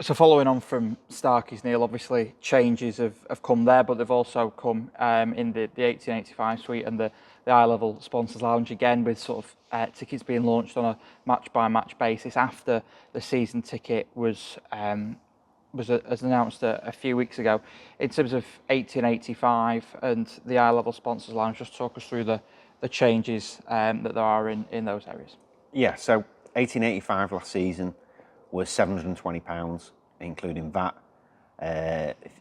So following on from Starkey's, Neil, obviously changes have come there, but they've also come in the 1885 suite and the eye level sponsors lounge again, with sort of tickets being launched on a match by match basis after the season ticket was as announced a few weeks ago. In terms of 1885 and the eye level sponsors lounge, just talk us through the changes that there are in those areas. Yeah, so 1885 last season was £720, including VAT.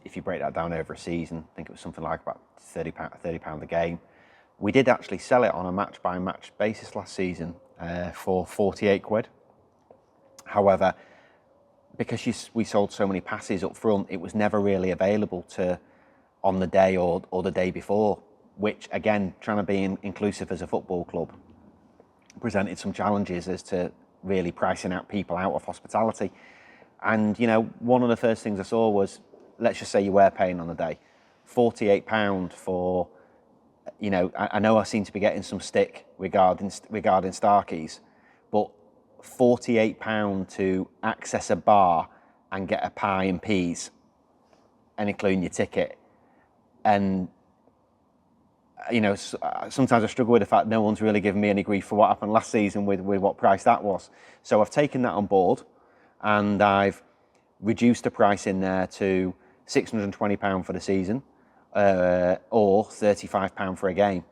If you break that down over a season, I think it was something like about £30 a game. We did actually sell it on a match-by-match basis last season for 48 quid. However, because we sold so many passes up front, it was never really available on the day or the day before, which, again, trying to be inclusive as a football club, presented some challenges as to really pricing out people out of hospitality. And, one of the first things I saw was, let's just say you were paying on the day, £48 for, I know I seem to be getting some stick regarding Starkey's, but £48 to access a bar and get a pie and peas and including your ticket. And sometimes I struggle with the fact no one's really given me any grief for what happened last season with what price that was. So I've taken that on board and I've reduced the price in there to £620 for the season or £35 for a game.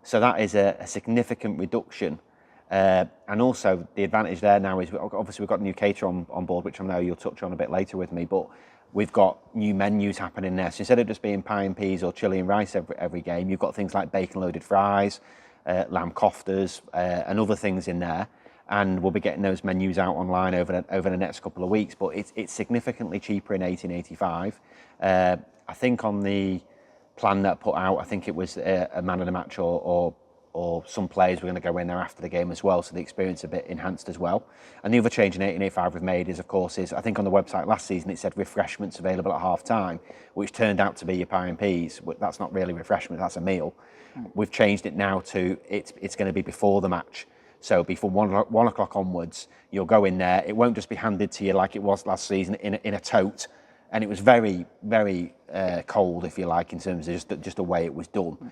So that is a significant reduction. And also the advantage there now is obviously we've got a new caterer on board, which I know you'll touch on a bit later with me, but we've got new menus happening there. So instead of just being pie and peas or chili and rice every game, you've got things like bacon loaded fries, lamb koftas, and other things in there. And we'll be getting those menus out online over the next couple of weeks. But it's significantly cheaper in 1885. I think on the plan that I put out, I think it was a man of the match or some players were going to go in there after the game as well, so the experience a bit enhanced as well. And the other change in 1885 we've made is, of course, I think on the website last season it said refreshments available at half time, which turned out to be your pie and peas. That's not really refreshment, that's a meal. We've changed it now to it's going to be before the match. So before 1 o'clock onwards, you'll go in there. It won't just be handed to you like it was last season in a tote. And it was very, very cold, if you like, in terms of just the way it was done.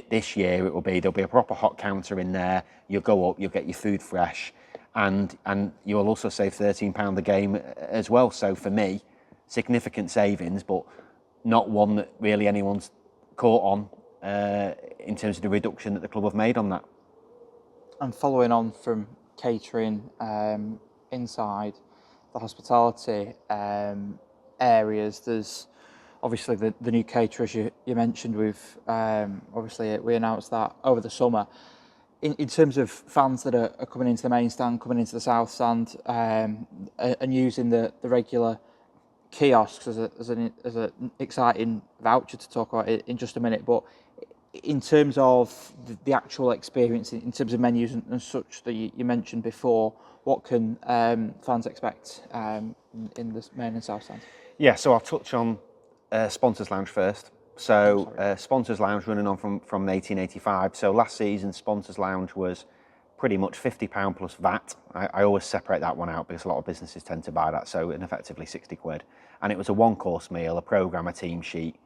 This year there'll be a proper hot counter in there. You'll go up, you'll get your food fresh, and you'll also save £13 a game as well. So for me, significant savings, but not one that really anyone's caught on in terms of the reduction that the club have made on that. And following on from catering inside the hospitality areas, there's obviously the new caterer, as you mentioned. Obviously we announced that over the summer. In terms of fans that are coming into the main stand, coming into the south stand, and using the regular kiosks as an exciting voucher to talk about in just a minute, but in terms of the actual experience, in terms of menus and such that you mentioned before, what can fans expect in the main and south stand? Yeah, so I'll touch on Sponsors Lounge first. So Sponsors Lounge running on from 1885. So last season, Sponsors Lounge was pretty much £50 plus VAT. I always separate that one out because a lot of businesses tend to buy that. So effectively 60 quid. And it was a one-course meal, a programme, a team sheet,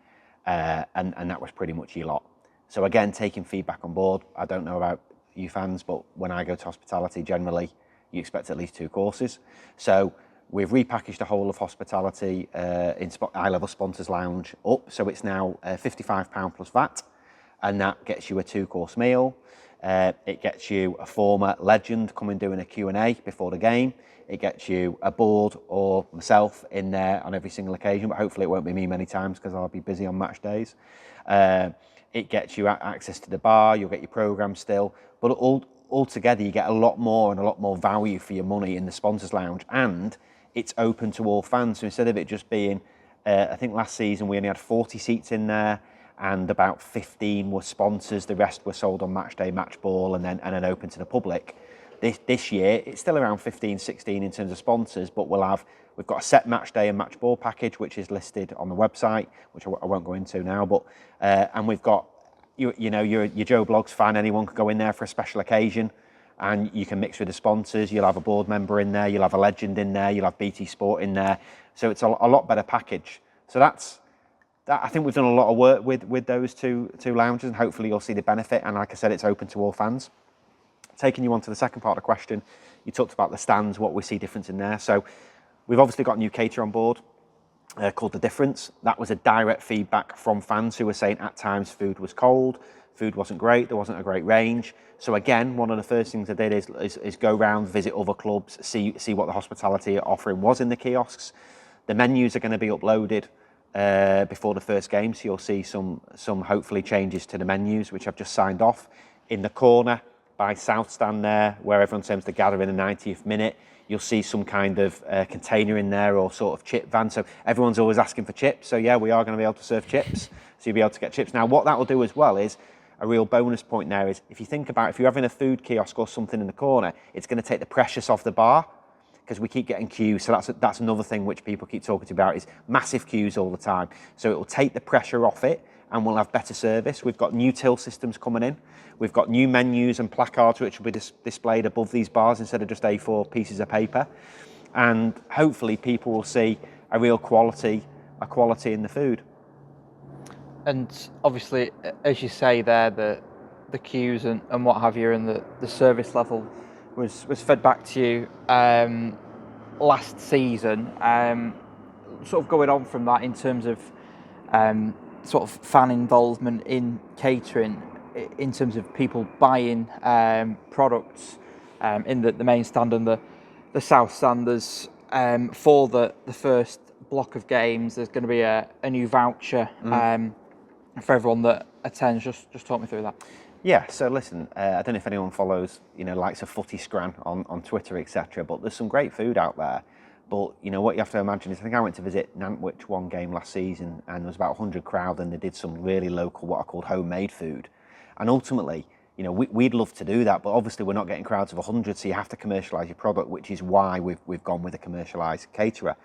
and that was pretty much your lot. So again, taking feedback on board. I don't know about you fans, but when I go to hospitality, generally you expect at least 2 courses. So we've repackaged the whole of hospitality in eye-level Sponsors Lounge up, so it's now £55 plus VAT, and that gets you a 2-course meal. It gets you a former legend coming doing a Q&A before the game. It gets you a board or myself in there on every single occasion, but hopefully it won't be me many times because I'll be busy on match days. It gets you access to the bar, you'll get your programme still, but altogether you get a lot more and a lot more value for your money in the Sponsors Lounge, and it's open to all fans. So instead of it just being, I think last season we only had 40 seats in there and about 15 were sponsors, the rest were sold on match day, match ball, and then open to the public. This year it's still around 15, 16 in terms of sponsors, but we've got a set match day and match ball package which is listed on the website, which I won't go into now, but and we've got your Joe Bloggs fan, anyone could go in there for a special occasion and you can mix with the sponsors. You'll have a board member in there, you'll have a legend in there, you'll have BT Sport in there. So it's a lot better package. So that. I think we've done a lot of work with those two lounges, and hopefully you'll see the benefit. And like I said, it's open to all fans. Taking you on to the second part of the question, you talked about the stands, what we see difference in there. So we've obviously got a new caterer on board called The Difference. That was a direct feedback from fans who were saying at times food was cold, food wasn't great, there wasn't a great range. So again, one of the first things I did is go around, visit other clubs, see what the hospitality offering was in the kiosks. The menus are going to be uploaded before the first game, so you'll see some hopefully changes to the menus, which I've just signed off. In the corner by South Stand there, where everyone seems to gather in the 90th minute, you'll see some kind of container in there or sort of chip van. So everyone's always asking for chips. So yeah, we are going to be able to serve chips. So you'll be able to get chips. Now, what that will do as well is a real bonus point there is if you think about if you're having a food kiosk or something in the corner, it's going to take the pressure off the bar, because we keep getting queues. So that's another thing which people keep talking about is massive queues all the time. So it will take the pressure off it, and we'll have better service. We've got new till systems coming in. We've got new menus and placards which will be displayed above these bars instead of just A4 pieces of paper. And hopefully people will see a real quality in the food. And obviously, as you say there, the queues and what have you, and the service level was fed back to you last season. Sort of going on from that in terms of sort of fan involvement in catering, in terms of people buying products in the main stand and the south stand. There's for the first block of games, there's going to be a new voucher for everyone that attends. Just talk me through that. Yeah, so listen, I don't know if anyone follows, likes of Footy Scran on Twitter, etc. But there's some great food out there. But what you have to imagine is, I think I went to visit Nantwich one game last season, and there was about 100 crowd, and they did some really local, what I called homemade food. And ultimately, we'd love to do that, but obviously we're not getting crowds of 100, so you have to commercialise your product, which is why we've gone with a commercialised caterer.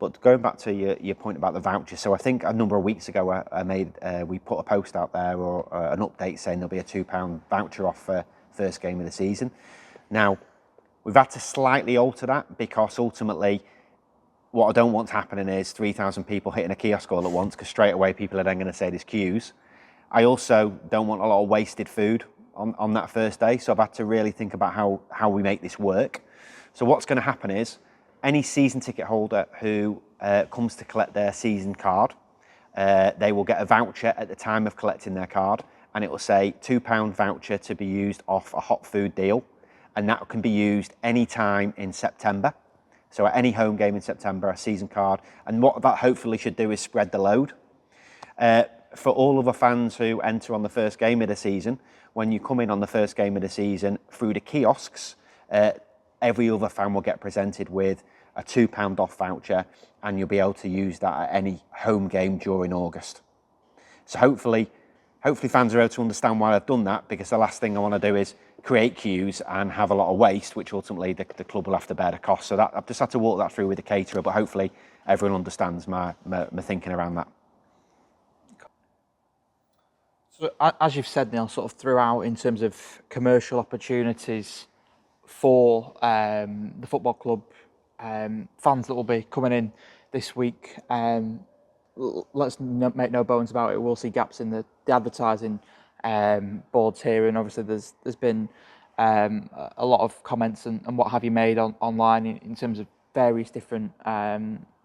But going back to your point about the voucher, so I think a number of weeks ago we put a post out there or an update saying there'll be a £2 voucher off for first game of the season. Now, we've had to slightly alter that because ultimately what I don't want happening is 3,000 people hitting a kiosk all at once, because straight away people are then going to say there's queues. I also don't want a lot of wasted food on that first day, so I've had to really think about how we make this work. So what's going to happen is, any season ticket holder who comes to collect their season card, they will get a voucher at the time of collecting their card, and it will say £2 voucher to be used off a hot food deal, and that can be used any time in September. So at any home game in September, a season card, and what that hopefully should do is spread the load. For all of the fans who enter on the first game of the season, when you come in on the first game of the season through the kiosks, every other fan will get presented with a £2 off voucher, and you'll be able to use that at any home game during August. So hopefully fans are able to understand why I've done that, because the last thing I want to do is create queues and have a lot of waste, which ultimately the club will have to bear the cost. So that I've just had to walk that through with the caterer, but hopefully everyone understands my thinking around that. So as you've said, Neil, sort of throughout in terms of commercial opportunities for the football club, fans that will be coming in this week, let's make no bones about it, we'll see gaps in the advertising boards here, and obviously there's been a lot of comments and what have you made online in terms of various different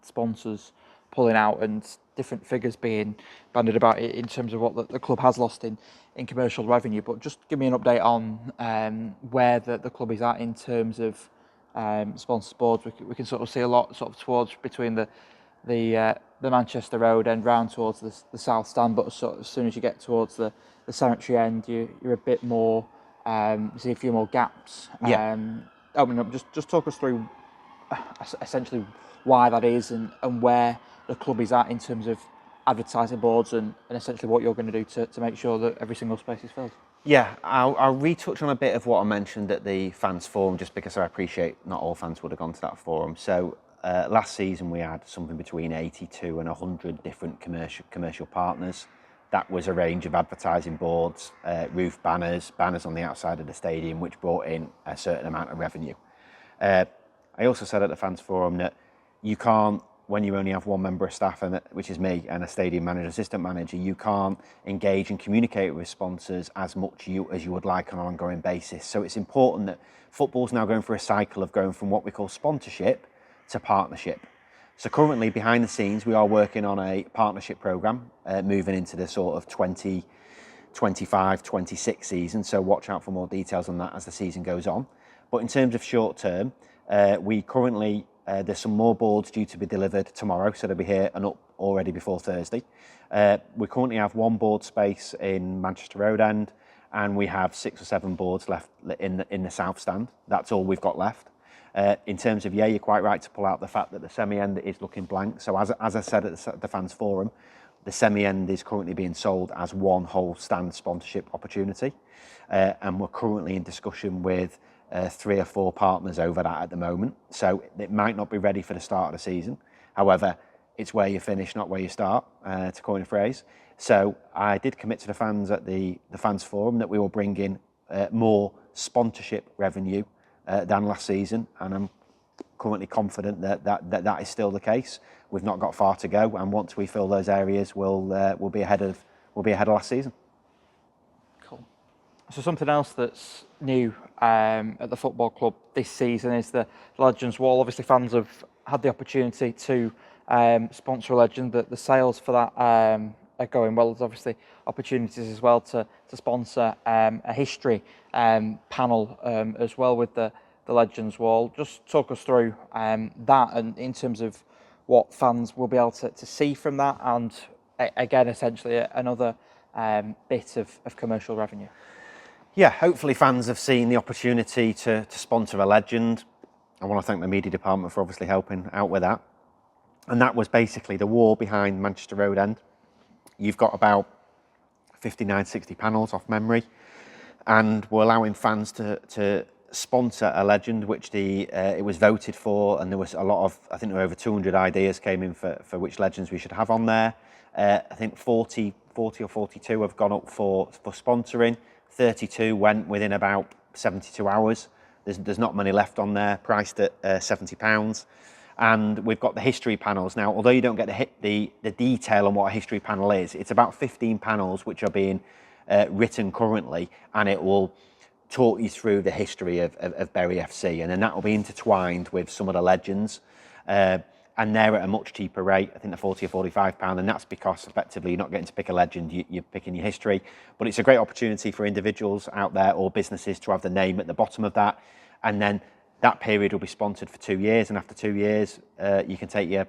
sponsors pulling out and different figures being bandied about in terms of what the club has lost in commercial revenue. But just give me an update on where the club is at in terms of sponsor boards. We can sort of see a lot sort of towards between the Manchester Road end round towards the south stand, but sort of as soon as you get towards the cemetery end, you're a bit more see a few more gaps. Yeah. I mean, just talk us through essentially why that is and where the club is at in terms of advertising boards and essentially what you're going to do to make sure that every single space is filled. Yeah, I'll retouch on a bit of what I mentioned at the fans forum, just because I appreciate not all fans would have gone to that forum. So last season we had something between 82 and 100 different commercial partners. that was a range of advertising boards, roof banners, banners on the outside of the stadium, which brought in a certain amount of revenue. I also said at the fans forum that you can't, when you only have one member of staff, which is me, and a stadium manager, assistant manager, you can't engage and communicate with sponsors as much as you would like on an ongoing basis. So it's important that football's now going through a cycle of going from what we call sponsorship to partnership. So currently, behind the scenes, we are working on a partnership programme, moving into the sort of 2025, 26 season. So watch out for more details on that as the season goes on. But in terms of short term, we currently, there's some more boards due to be delivered tomorrow, so they'll be here and up already before Thursday. We currently have one board space in Manchester Road End, and we have 6 or 7 boards left in the South Stand. That's all we've got left. In terms of, you're quite right to pull out the fact that the semi-end is looking blank. So as I said at the fans forum, the semi-end is currently being sold as one whole stand sponsorship opportunity. And we're currently in discussion with 3 or 4 partners over that at the moment. So it might not be ready for the start of the season. However, it's where you finish, not where you start, to coin a phrase. So I did commit to the fans at the fans forum that we will bring in more sponsorship revenue than last season, and I'm currently confident that is still the case. We've not got far to go, and once we fill those areas, we'll be ahead of last season. Cool. So something else that's new at the football club this season is the Legends Wall. Obviously, fans have had the opportunity to sponsor a legend. The sales for that are going well. There's obviously opportunities as well to sponsor a history panel as well with the Legends Wall. Just talk us through that, and in terms of what fans will be able to see from that, and again, essentially another bit of commercial revenue. Yeah, hopefully fans have seen the opportunity to sponsor a legend. I want to thank the media department for obviously helping out with that. And that was basically the wall behind Manchester Road End. You've got about 59, 60 panels off memory, and we're allowing fans to sponsor a legend, which it was voted for, and there was a lot of, I think there were over 200 ideas came in for which legends we should have on there. I think 40 or 42 have gone up for sponsoring. 32 went within about 72 hours. There's not many left on there, priced at £70. And we've got the history panels now. Although you don't get the detail on what a history panel is, it's about 15 panels which are being written currently, and it will talk you through the history of Bury FC, and then that will be intertwined with some of the legends, and they're at a much cheaper rate. I think they're £40 or £45, and that's because effectively you're not getting to pick a legend, you're picking your history. But it's a great opportunity for individuals out there or businesses to have the name at the bottom of that, and then that period will be sponsored for 2 years, and after 2 years, you can take your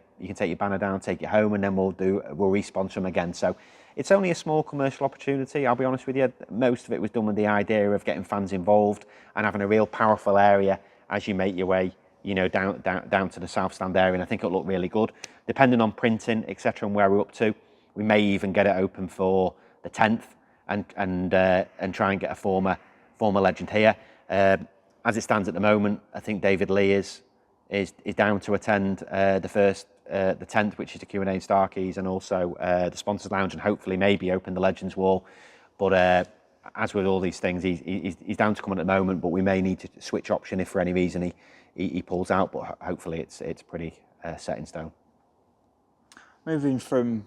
banner down, take it home, and then we'll re-sponsor them again. So it's only a small commercial opportunity. I'll be honest with you. Most of it was done with the idea of getting fans involved and having a real powerful area as you make your way, down to the South Stand area. And I think it'll look really good, depending on printing, etc., and where we're up to. We may even get it open for the 10th and try and get a former legend here. As it stands at the moment, I think David Lee is down to attend the 10th, which is the Q&A in Starkeys, and also the Sponsors Lounge, and hopefully maybe open the Legends Wall. But as with all these things, he's down to come at the moment, but we may need to switch option if for any reason he pulls out. But hopefully it's pretty set in stone. Moving from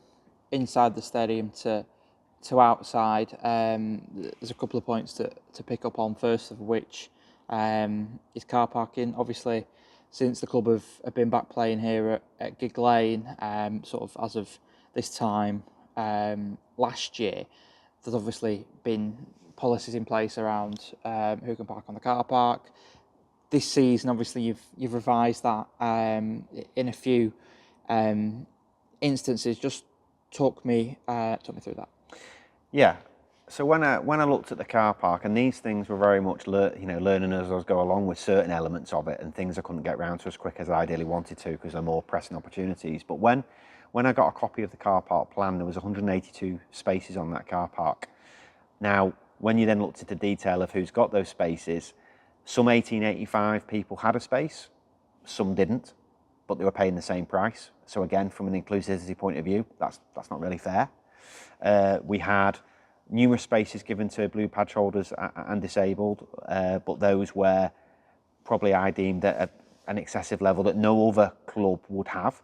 inside the stadium to outside, there's a couple of points to pick up on. First of which is car parking. Obviously, since the club have been back playing here at Gigg Lane, sort of as of this time last year, there's obviously been policies in place around who can park on the car park. This season, obviously, you've revised that in a few instances. Just talk me through that. Yeah. So when I looked at the car park, and these things were very much learning as I was go along with certain elements of it, and things I couldn't get round to as quick as I ideally wanted to because they're more pressing opportunities. But when I got a copy of the car park plan, there was 182 spaces on that car park. Now, when you then looked at the detail of who's got those spaces, some 1885 people had a space, some didn't, but they were paying the same price. So again, from an inclusivity point of view, that's not really fair. We had numerous spaces given to blue badge holders and disabled, but those were probably I deemed at an excessive level that no other club would have.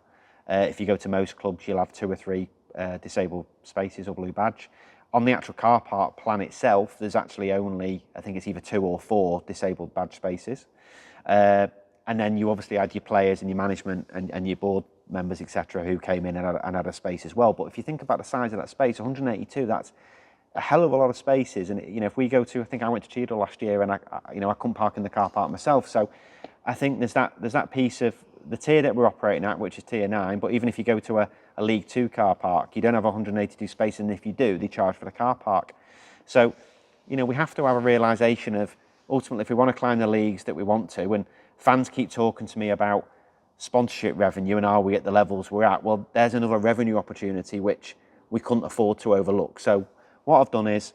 If you go to most clubs, you'll have 2 or 3 disabled spaces or blue badge. On the actual car park plan itself, there's actually only, I think it's either 2 or 4 disabled badge spaces. And then you obviously had your players and your management and your board members, etc., who came in and had a space as well. But if you think about the size of that space, 182, that's a hell of a lot of spaces. And if we go to, I think I went to Cheadle last year, and I couldn't park in the car park myself. So I think there's that piece of the tier that we're operating at, which is tier 9. But even if you go to a League 2 car park, you don't have 182 spaces, and if you do, they charge for the car park. So we have to have a realisation of ultimately if we want to climb the leagues that we want to, and fans keep talking to me about sponsorship revenue and are we at the levels we're at? Well, there's another revenue opportunity which we couldn't afford to overlook. So what I've done is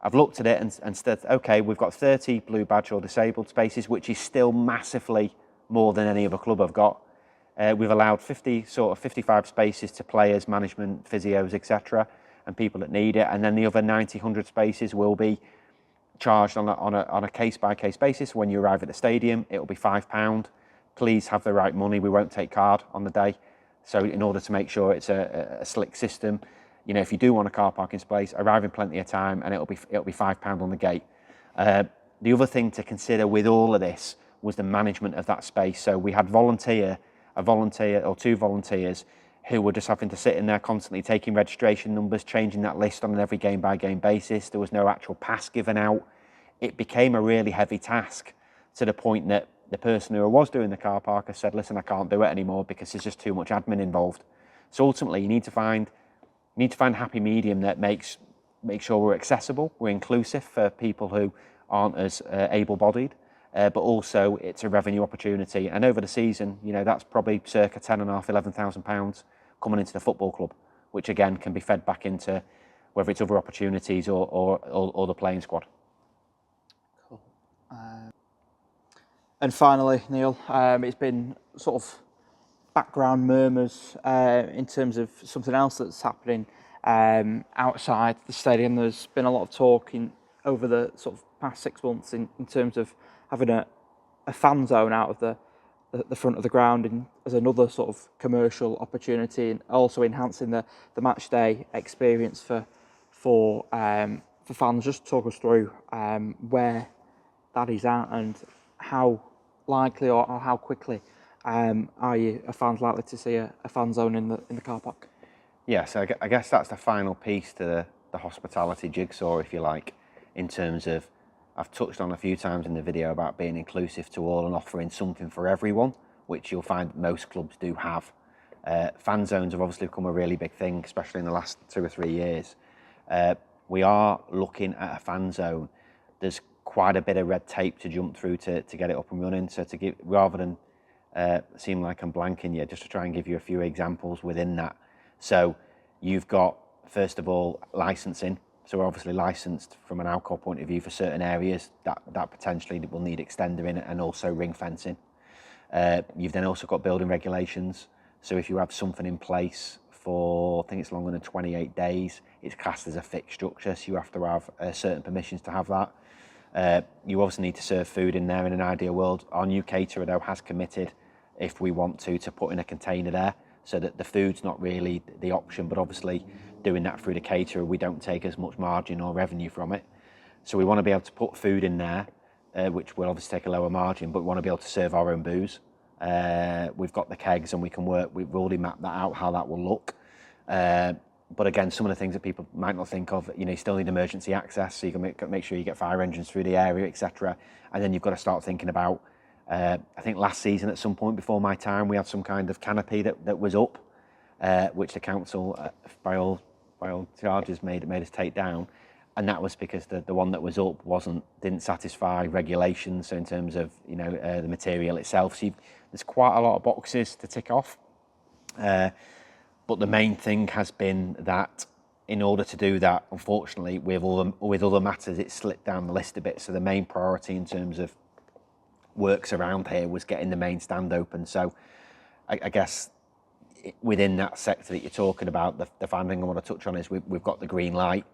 I've looked at it and said, okay, we've got 30 blue badge or disabled spaces, which is still massively more than any other club I've got. We've allowed 55 spaces to players, management, physios, etc., and people that need it. And then the other 100 spaces will be charged on a case-by-case basis. When you arrive at the stadium, it will be £5. Please have the right money. We won't take card on the day. So in order to make sure it's a slick system, if you do want a car parking space, arrive in plenty of time, and it'll be £5 on the gate. The other thing to consider with all of this was the management of that space. So we had a volunteer or 2 volunteers who were just having to sit in there constantly taking registration numbers, changing that list on an every game-by-game basis. There was no actual pass given out. It became a really heavy task to the point that the person who was doing the car park has said, listen, I can't do it anymore because there's just too much admin involved. So ultimately, you need to find a happy medium that makes sure we're accessible, we're inclusive for people who aren't as able-bodied, but also it's a revenue opportunity. And over the season, that's probably circa £10,500, £11,000 coming into the football club, which again can be fed back into whether it's other opportunities or the playing squad. Cool. And finally, Neil, it's been sort of background murmurs in terms of something else that's happening outside the stadium. There's been a lot of talk over the sort of past 6 months in terms of having a fan zone out of the front of the ground as another sort of commercial opportunity, and also enhancing the match day experience for fans. Just talk us through where that is at and how likely or how quickly are fans likely to see a fan zone in the car park? Yeah, so I guess that's the final piece to the hospitality jigsaw, if you like, in terms of, I've touched on a few times in the video about being inclusive to all and offering something for everyone, which you'll find most clubs do have. Fan zones have obviously become a really big thing, especially in the last 2 or 3 years. We are looking at a fan zone. There's quite a bit of red tape to jump through to get it up and running. So rather than seem like I'm blanking you, just to try and give you a few examples within that. So you've got, first of all, licensing. So we're obviously licensed from an alcohol point of view for certain areas that potentially will need extender in, and also ring fencing. You've then also got building regulations. So if you have something in place for, I think it's longer than 28 days, it's classed as a fixed structure. So you have to have certain permissions to have that. You obviously need to serve food in there in an ideal world. Our new caterer though has committed, if we want to put in a container there, so that the food's not really the option, but obviously doing that through the caterer, we don't take as much margin or revenue from it. So we want to be able to put food in there, which will obviously take a lower margin, but we want to be able to serve our own booze. We've got the kegs and we've already mapped that out, how that will look. But again, some of the things that people might not think of, you still need emergency access, so you can make sure you get fire engines through the area, etc. And then you've got to start thinking about, I think last season at some point before my time, we had some kind of canopy that was up, which the council, by all charges, made us take down. And that was because the one that was up didn't satisfy regulations, so in terms of the material itself. So there's quite a lot of boxes to tick off. But the main thing has been that in order to do that, unfortunately, with other matters, it slipped down the list a bit. So the main priority in terms of works around here was getting the main stand open. So I guess within that sector that you're talking about, the final thing I want to touch on is we've got the green light,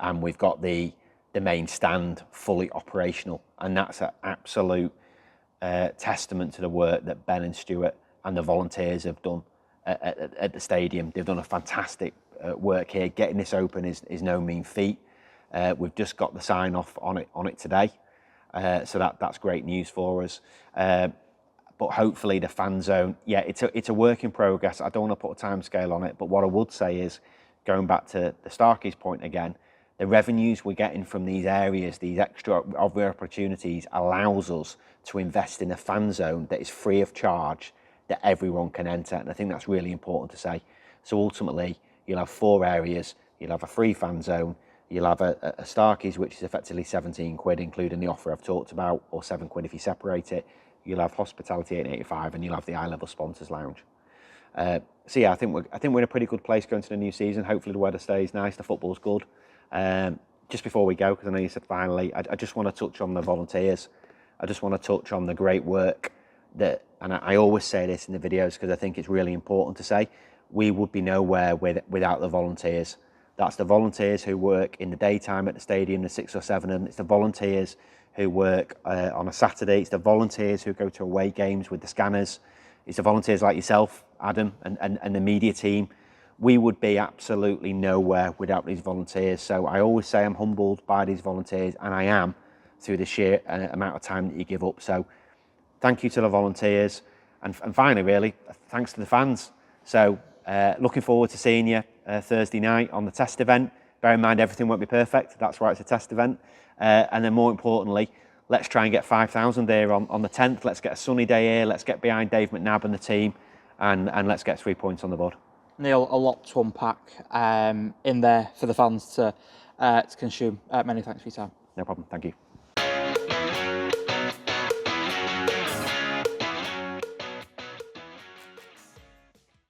and we've got the main stand fully operational, and that's an absolute testament to the work that Ben and Stuart and the volunteers have done at the stadium. They've done a fantastic work here. Getting this open is no mean feat. We've just got the sign off on it today, so that's great news for us. But hopefully the fan zone, yeah, it's a work in progress. I don't want to put a time scale on it, but what I would say is, going back to the Starkeys point again, the revenues we're getting from these areas, these extra opportunities, allows us to invest in a fan zone that is free of charge, that everyone can enter. And I think that's really important to say. So ultimately, you'll have 4 areas. You'll have a free fan zone. You'll have a Starkeys, which is effectively 17 quid, including the offer I've talked about, or 7 quid if you separate it. You'll have hospitality at 85, and you'll have the eye level sponsors lounge. So yeah, I think we're in a pretty good place going to the new season. Hopefully the weather stays nice, the football's good. Just before we go, because I know you said finally, I just want to touch on the volunteers. I just want to touch on the great work that, and I always say this in the videos because I think it's really important to say, we would be nowhere without the volunteers. That's the volunteers who work in the daytime at the stadium, the 6 or 7 of them. It's the volunteers who work on a Saturday. It's the volunteers who go to away games with the scanners. It's the volunteers like yourself, Adam, and the media team. We would be absolutely nowhere without these volunteers. So I always say I'm humbled by these volunteers, and I am, through the sheer amount of time that you give up. So thank you to the volunteers, and finally, really, thanks to the fans. So looking forward to seeing you Thursday night on the test event. Bear in mind, everything won't be perfect. That's why it's a test event. And then more importantly, let's try and get 5,000 here on the 10th. Let's get a sunny day here. Let's get behind Dave McNabb and the team, and let's get 3 points on the board. Neil, a lot to unpack in there for the fans to consume. Many thanks for your time. No problem. Thank you.